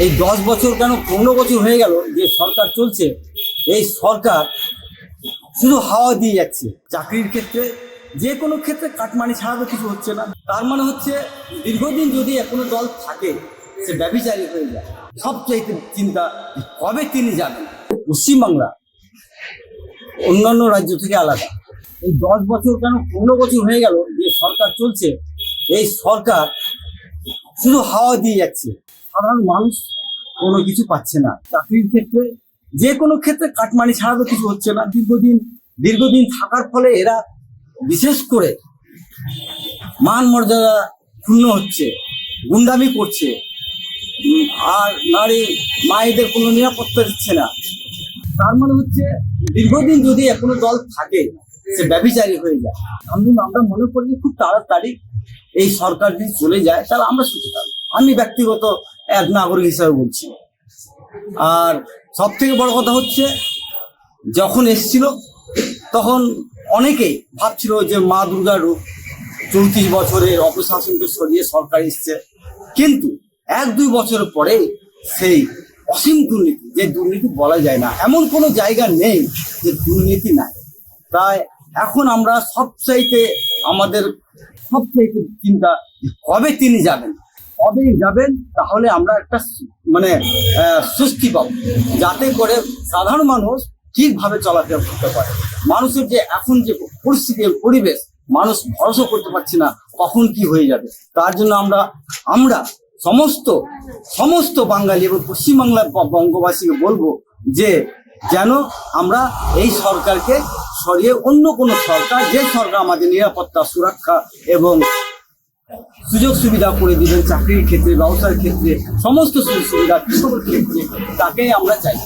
এই 10 বছর কেন 15 বছর হয়ে গেল যে সরকার চলছে, এই সরকার শুধু হাওয়া দিয়ে যাচ্ছে। চাকরির ক্ষেত্রে যে কোনো ক্ষেত্রে কাটমানি ছাড়া তো কিছু হচ্ছে না। তার মানে হচ্ছে দীর্ঘদিন যদি কোনো দল থাকে সে ব্যভিচারী হয়ে যায়। সবচাইতে চিন্তা কবে তিনি যাবেন। পশ্চিমবাংলা অন্যান্য রাজ্য থেকে আলাদা। এই 10 বছর কেন 15 বছর হয়ে গেল যে সরকার চলছে, এই সরকার শুধু হাওয়া দিয়ে যাচ্ছে। সাধারণ মানুষ কোনো কিছু পাচ্ছে না। চাকরির ক্ষেত্রে যে কোনো ক্ষেত্রে কাটমানি ছাড়া তো কিছু হচ্ছে না। দীর্ঘদিন থাকার ফলে এরা বিশেষ করে মান মর্যাদা ক্ষুণ্ণ হচ্ছে, গুন্ডামি করছে, আর নারী মায়েদের কোনো নিরাপত্তা দিচ্ছে না। তার মানে হচ্ছে দীর্ঘদিন যদি কোনো দল থাকে সে ব্যভিচারী হয়ে যায়। আমরা মনে করি যে খুব তাড়াতাড়ি এই সরকার যদি চলে যায় তাহলে আমরা সুখী থাকবো। আমি ব্যক্তিগত এক নাগরিক হিসাবে বলছি। আর সব থেকে বড় কথা হচ্ছে, যখন এসছিল তখন অনেকেই ভাবছিল যে মা দুর্গার রূপ, 34 বছরের অপশাসনকে সরিয়ে সরকার এসছে। কিন্তু 1-2 বছর পরে সেই অসীম দুর্নীতি, যে দুর্নীতি বলা যায় না, এমন কোনো জায়গা নেই যে দুর্নীতি নাই। তাই এখন আমরা আমাদের সবচাইতে চিন্তা কবে তিনি যাবেন, তাহলে আমরা একটা স্বস্তি পাবো, যাতে করে সাধারণ মানুষ ঠিকভাবে চলাফেরা করতে পারে। মানুষের যে এখন যে পরিস্থিতি, পরিবেশ, মানুষ ভরসা করতে পারছে না কখন কি হয়ে যাবে। তার জন্য আমরা সমস্ত বাঙালি এবং পশ্চিমবাংলার বঙ্গবাসীকে বলবো যে যেন আমরা এই সরকারকে সরিয়ে অন্য কোনো সরকার, যে সরকার আমাদের নিরাপত্তা, সুরক্ষা এবং সুযোগ সুবিধা করে দিবেন, চাকরির ক্ষেত্রে, ব্যবসার ক্ষেত্রে, সমস্ত সুযোগ সুবিধা কৃষকের ক্ষেত্রে, তাকেই আমরা চাই।